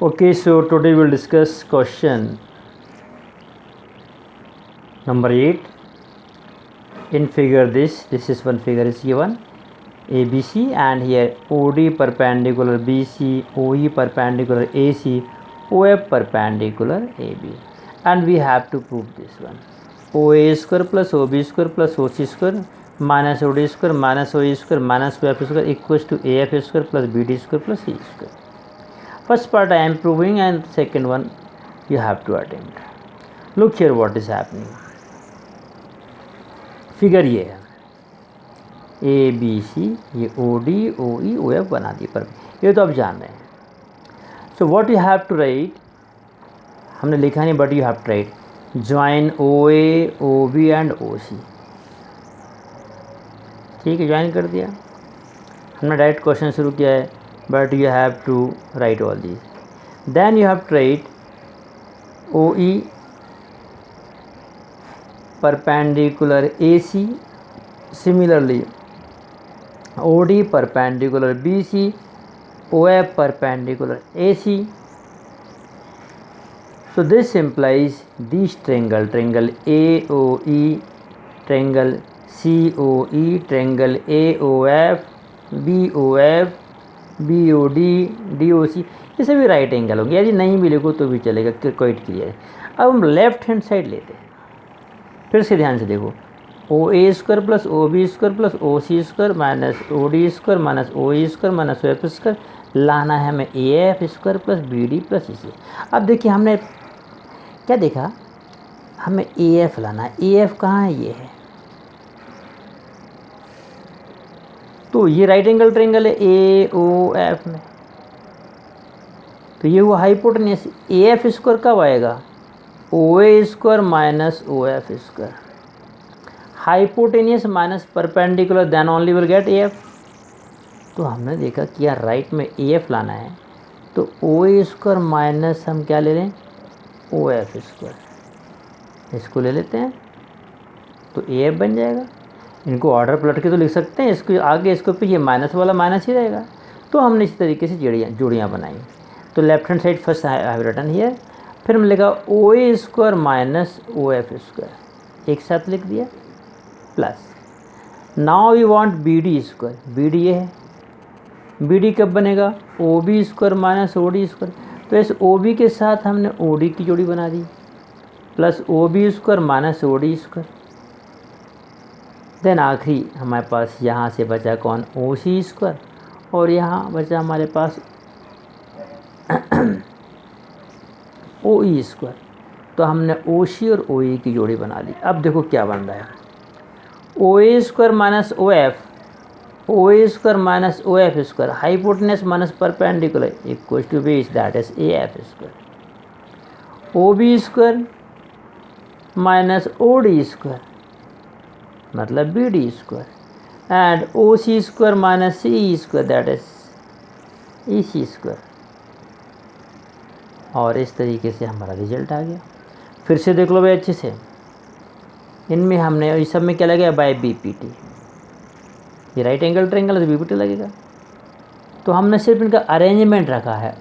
Okay, so today we'll discuss question number 8. In figure this is one figure is given ABC, and here OD perpendicular BC, OE perpendicular AC, OF perpendicular AB, and we have to prove this one. OA square plus OB square plus OC square minus OD square minus OE square minus OF square equals to AF square plus BD square plus C square. First part I am proving, and second one you have to attempt. Look here what is happening. Figure ये है A B C, ये O D O ई O F बना दिए पर ये तो आप जान रहे हैं. So what you have to write, हमने लिखा नहीं but you have to write join O A O B and O C. ठीक है, ज्वाइन कर दिया. हमने डायरेक्ट क्वेश्चन शुरू किया है but you have to write all this. Then you have to write O E perpendicular AC, similarly OD perpendicular BC, OF perpendicular AC. So this implies this triangle AOE, triangle COE, triangle AOF, BOF, BOD, DOC, ये सभी right angle होंगे. यदि नहीं भी लिखो तो भी चलेगा, क्वाइट क्लियर है. अब हम लेफ्ट हैंड साइड लेते हैं. फिर से ध्यान से देखो, O A square plus O B square plus O C square minus O D square minus O E square minus O F square, लाना है हमें A F square plus B D plus C. अब देखिए हमने क्या देखा, हमें A F लाना है. ए एफ कहाँ है, ये है. तो ये राइट एंगल ट्रायंगल है ए ओ एफ में, तो ये हुआ हाइपोटेन्यूस. ए एफ स्क्वायर कब आएगा, O A square minus O F square, hypotenuse minus perpendicular, then only will get A F. तो हमने देखा कि यार राइट में ए एफ लाना है, तो ओ ए स्क्वायर माइनस हम क्या ले लें, ओ एफ स्क्वायर, इसको ले लेते हैं तो ए एफ बन जाएगा. इनको ऑर्डर पलट के तो लिख सकते हैं, इसको आगे इसको पीछे माइनस वाला माइनस ही रहेगा. तो हमने इस तरीके से जोड़ियाँ बनाई. तो left hand side first I have written here. फिर हमने लिखा O A square minus O F square, एक साथ लिख दिया, plus now we want B D square. B D ये है, बी डी कब बनेगा, O B square minus O D square. तो इस ओ बी के साथ हमने ओ डी की जोड़ी बना दी, plus O B square minus O D square. Then आखिरी हमारे पास यहाँ से बचा कौन, ओ सी स्क्वायर, और यहाँ बचा हमारे पास ओ ई स्क्वायर. तो हमने ओ सी और ओ ई की जोड़ी बना ली. अब देखो क्या बन रहा है, O A square minus O F, O A square minus O F square, hypotenuse minus perpendicular equal to B, that is A F square. O B square minus O D square मतलब B D square, and O C square minus C square, that is E C square. और इस तरीके से हमारा result आ गया. फिर से देख लो भाई अच्छे से, इनमें हमने इस सब में क्या लगेगा, बाय बी पी टी. ये राइट एंगल ट्रायंगल है तो बी पी टी लगेगा. तो हमने सिर्फ इनका अरेंजमेंट रखा है.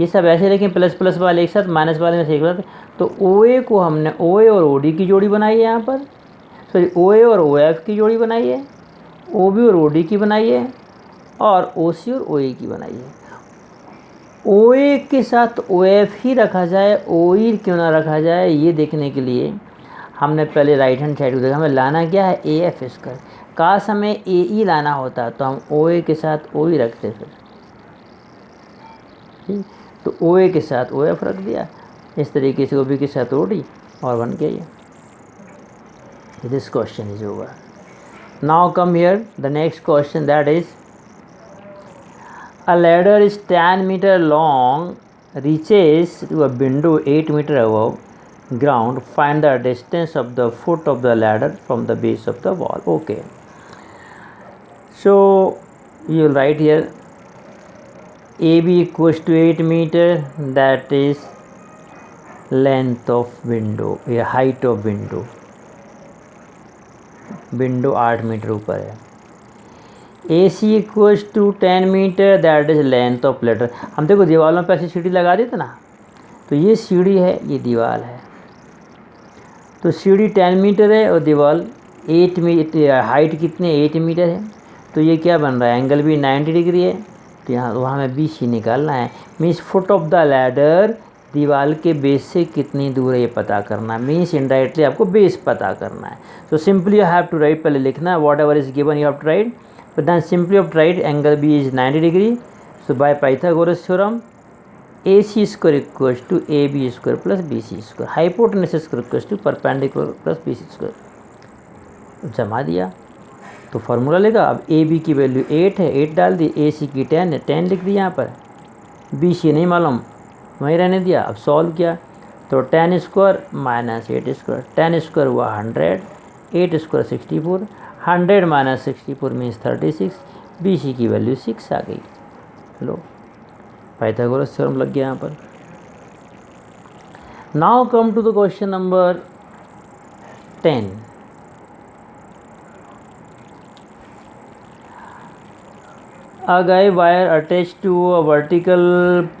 ये सब ऐसे रखें, प्लस प्लस वाले एक साथ, माइनस वाले में से एक साथ. तो ओ ए को हमने ओ ए और ओ डी की जोड़ी बनाई है यहाँ पर, सॉरी ओ ए और ओ एफ की जोड़ी बनाई है, ओ बी और ओ डी की बनाई है, और ओ सी और ओ ए की बनाई है. ओ ए के साथ ओ एफ ही रखा जाए, ओ ई क्यों ना रखा जाए, ये देखने के लिए हमने पहले राइट हैंड साइड को देखा. हमें लाना क्या है, ए एफ स्क्वायर. काश हमें ए ई लाना होता तो हम ओ ए के साथ ओ ई रखते फिर. ठीक, तो ओ ए के साथ ओ एफ रख दिया, इस तरीके से ओ बी के साथ ओ डी, और बन गया ये. This question is over. Now come here the next question, that is a ladder is 10 meter long, reaches to a window 8 meter above ground. Find the distance of the foot of the ladder from the base of the wall. Okay, so you will write here AB equals to 8 meter, that is length of window, height of window. Window 8 metre ऊपर है. AC equals to 10 metre, that is length of ladder. हम देखो दीवारों पे ऐसी सीढ़ी लगा देते ना, तो ये सीढ़ी है, ये दीवार है, तो सीढ़ी 10 मीटर है और दीवार 8 मीटर, हाइट कितनी 8 मीटर है, तो ये क्या बन रहा है, एंगल भी 90 डिग्री है। तो यहाँ वहाँ हमें BC निकालना है। Means foot of the ladder, दीवार के बेस से कितनी दूर है ये पता करना है। मीन्स इनडायरेक्टली आपको बेस पता करना है। So simply you have to write, पहले लिखना है whatever is given you have to write, but then simply of right angle B is 90 degree. So by Pythagoras theorem AC square equals to AB square plus BC square, hypotenuse square equals to perpendicular plus BC square. जमा दिया तो formula लेगा। अब AB की value 8 है, 8 डाल दी, AC की 10 है, 10 लिख दी यहाँ पर, BC नहीं मालूम वहीं रहने दिया। अब सॉल्व किया तो 10 स्क्वायर माइनस 8 स्क्वायर, 10 स्क्वायर हुआ 100, 8 स्क्वायर 64, 100 माइनस 64 मीन्स 36, BC की वैल्यू 6 आ गई। लो पाइथागोरस थ्योरम लग गया यहाँ पर। Now come to the question number 10। A guy wire attached to a vertical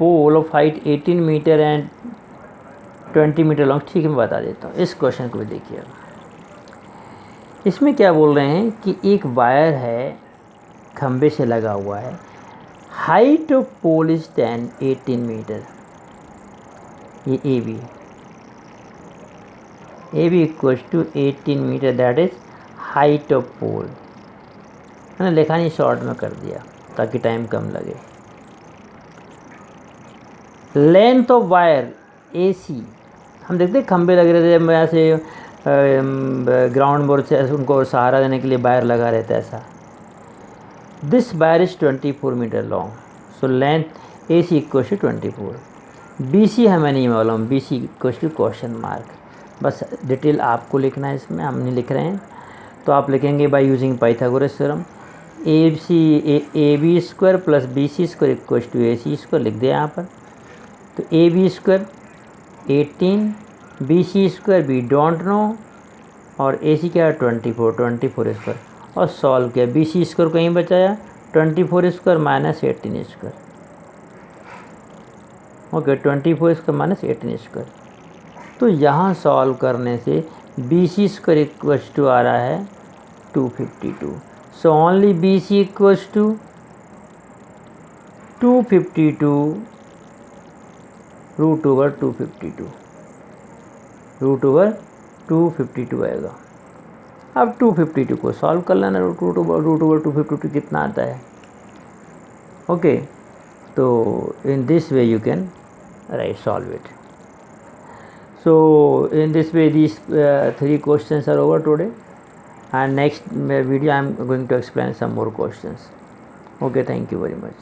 pole of height 18 metre and 20 metre long. ठीक है, मैं बता देता हूँ इस क्वेश्चन को भी देखिए। इसमें क्या बोल रहे हैं कि एक वायर है, खंबे से लगा हुआ है, height of pole is 18 metre. ये A B equals to 18 metre, that is height of pole. मैंने लिखा नहीं, शॉर्ट में कर दिया ताकि टाइम कम लगे। लेंथ ऑफ वायर AC, हम देखते हैं खंबे लगे रहते हैं, ऐसे ग्राउंड बोर्ड से उनको सहारा देने के लिए वायर लगा रहता है ऐसा। This wire is 24 metre long, so length AC equal to 24। BC हमें नहीं मालूम, BC equal to question mark. बस डिटेल आपको लिखना है, इसमें हम नहीं लिख रहे हैं। तो आप लिखेंगे by using Pythagoras theorem, AB square plus BC square equal to AC square लिख दिया यहाँ पर। तो AB square 18, BC square we don't know, और AC क्या है 24 स्क्वायर, और सॉल्व किया। BC स्क्वायर कहीं बचाया, 24 square minus 18 square. Okay, 24 square minus 18 square. तो यहाँ सॉल्व करने से BC स्क्वायर इक्वल्स टू आ रहा है 252। So only BC equals to 252 root over 252 आएगा। अब 252 को सॉल्व कर लेना, रूट ओवर 252 कितना आता है। ओके, तो in this way you can write solve it. So in this way these 3 questions are over today, and next video I am going to explain some more questions. Okay, thank you very much.